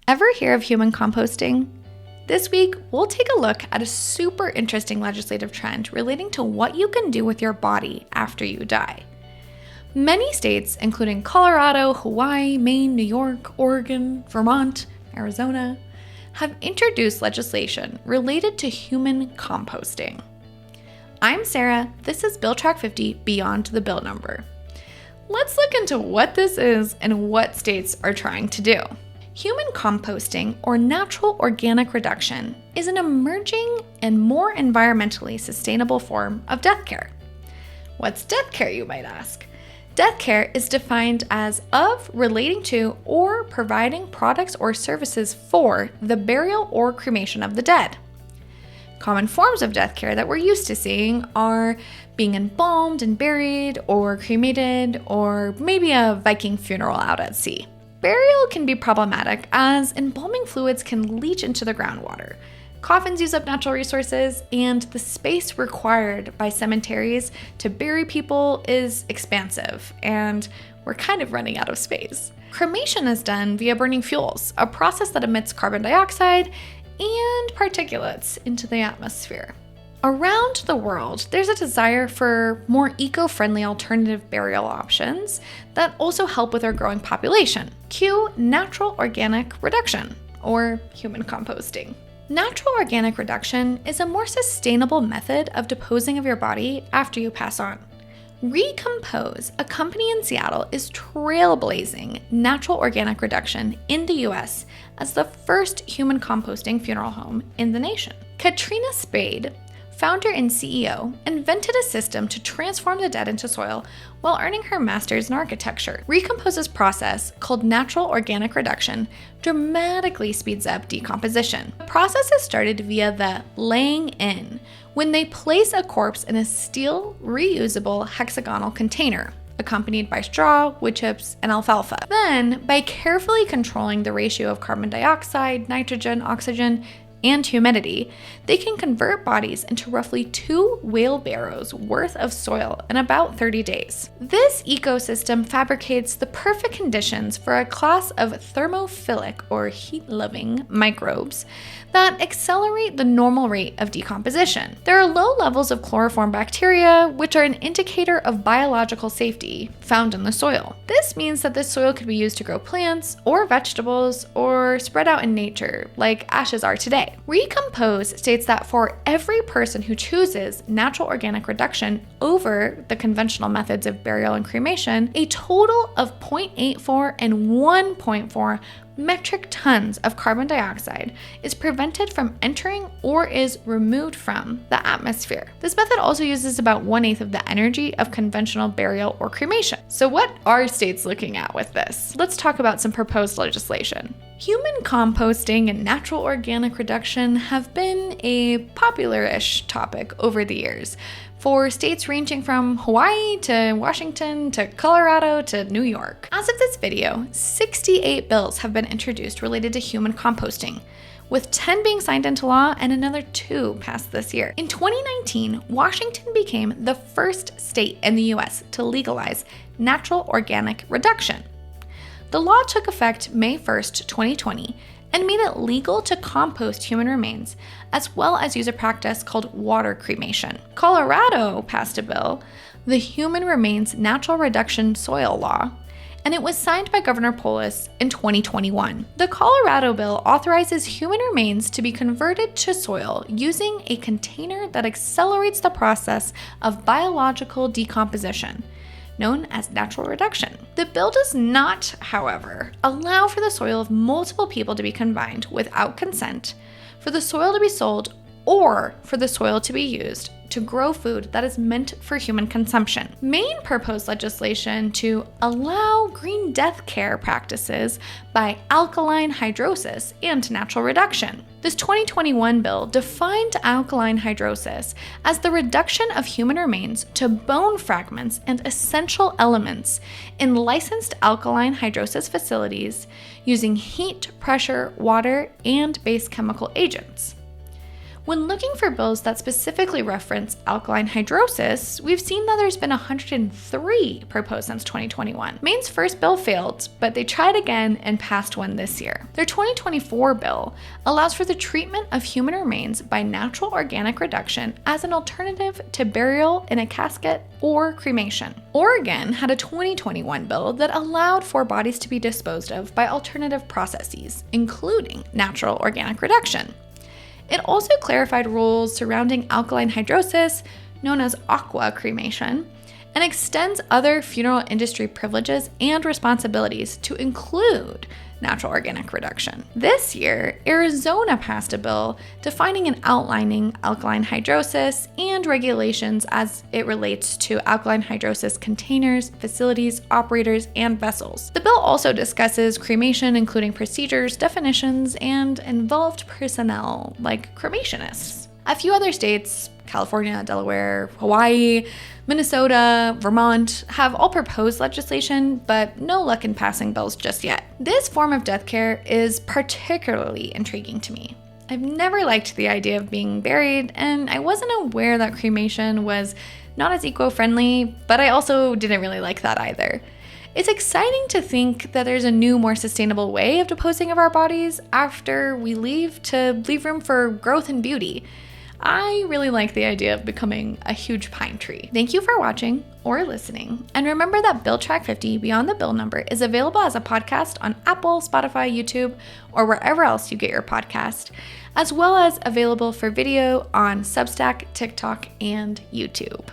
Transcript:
Ever hear of human composting? This week, we'll take a look at a super interesting legislative trend relating to what you can do with your body after you die. Many states, including Colorado, Hawaii, Maine, New York, Oregon, Vermont, Arizona, have introduced legislation related to human composting. I'm Sarah. This is Bill Track 50 Beyond the Bill Number. Let's look into what this is and what states are trying to do. Human composting, or natural organic reduction, is an emerging and more environmentally sustainable form of death care. What's death care, you might ask? Death care is defined as of, relating to, or providing products or services for the burial or cremation of the dead. Common forms of death care that we're used to seeing are being embalmed and buried, or cremated, or maybe a Viking funeral out at sea. Burial can be problematic as embalming fluids can leach into the groundwater. Coffins use up natural resources, and the space required by cemeteries to bury people is expansive, and we're kind of running out of space. Cremation is done via burning fuels, a process that emits carbon dioxide and particulates into the atmosphere. Around the world, there's a desire for more eco-friendly alternative burial options that also help with our growing population. Cue natural organic reduction, or human composting. Natural organic reduction is a more sustainable method of disposing of your body after you pass on. Recompose, a company in Seattle, is trailblazing natural organic reduction in the US as the first human composting funeral home in the nation. Katrina Spade, founder and CEO, invented a system to transform the dead into soil while earning her master's in architecture. Recompose's process, called natural organic reduction, dramatically speeds up decomposition. The process is started via the laying in, when they place a corpse in a steel, reusable hexagonal container, accompanied by straw, wood chips, and alfalfa. Then, by carefully controlling the ratio of carbon dioxide, nitrogen, oxygen, and humidity, they can convert bodies into roughly 2 wheelbarrows worth of soil in about 30 days. This ecosystem fabricates the perfect conditions for a class of thermophilic, or heat-loving, microbes that accelerate the normal rate of decomposition. There are low levels of chloroform bacteria, which are an indicator of biological safety found in the soil. This means that this soil could be used to grow plants or vegetables or spread out in nature, like ashes are today. Recompose states that for every person who chooses natural organic reduction over the conventional methods of burial and cremation, a total of 0.84 and 1.4 metric tons of carbon dioxide is prevented from entering or is removed from the atmosphere. This method also uses about 1/8 of the energy of conventional burial or cremation. So what are states looking at with this? Let's talk about some proposed legislation. Human composting and natural organic reduction have been a popular-ish topic over the years for states ranging from Hawaii to Washington to Colorado to New York. As of this video, 68 bills have been introduced related to human composting, with 10 being signed into law and another 2 passed this year. In 2019, Washington became the first state in the US to legalize natural organic reduction. The law took effect May 1st, 2020, and made it legal to compost human remains, as well as use a practice called water cremation. Colorado passed a bill, the Human Remains Natural Reduction Soil Law, and it was signed by Governor Polis in 2021. The Colorado bill authorizes human remains to be converted to soil using a container that accelerates the process of biological decomposition, known as natural reduction. The bill does not, however, allow for the soil of multiple people to be combined without consent, for the soil to be sold, or for the soil to be used to grow food that is meant for human consumption. Maine proposed legislation to allow green death care practices by alkaline hydrosis and natural reduction. This 2021 bill defined alkaline hydrosis as the reduction of human remains to bone fragments and essential elements in licensed alkaline hydrosis facilities using heat, pressure, water, and base chemical agents. When looking for bills that specifically reference alkaline hydrosis, we've seen that there's been 103 proposed since 2021. Maine's first bill failed, but they tried again and passed one this year. Their 2024 bill allows for the treatment of human remains by natural organic reduction as an alternative to burial in a casket or cremation. Oregon had a 2021 bill that allowed for bodies to be disposed of by alternative processes, including natural organic reduction. It also clarified rules surrounding alkaline hydrosis, known as aqua cremation, and extends other funeral industry privileges and responsibilities to include natural organic reduction. This year, Arizona passed a bill defining and outlining alkaline hydrosis and regulations as it relates to alkaline hydrosis containers, facilities, operators, and vessels. The bill also discusses cremation, including procedures, definitions, and involved personnel like cremationists. A few other states, California, Delaware, Hawaii, Minnesota, Vermont, have all proposed legislation, but no luck in passing bills just yet. This form of death care is particularly intriguing to me. I've never liked the idea of being buried, and I wasn't aware that cremation was not as eco-friendly, but I also didn't really like that either. It's exciting to think that there's a new, more sustainable way of disposing of our bodies after we leave to leave room for growth and beauty. I really like the idea of becoming a huge pine tree. Thank you for watching or listening. And remember that Bill Track 50 Beyond the Bill Number is available as a podcast on Apple, Spotify, YouTube, or wherever else you get your podcast, as well as available for video on Substack, TikTok, and YouTube.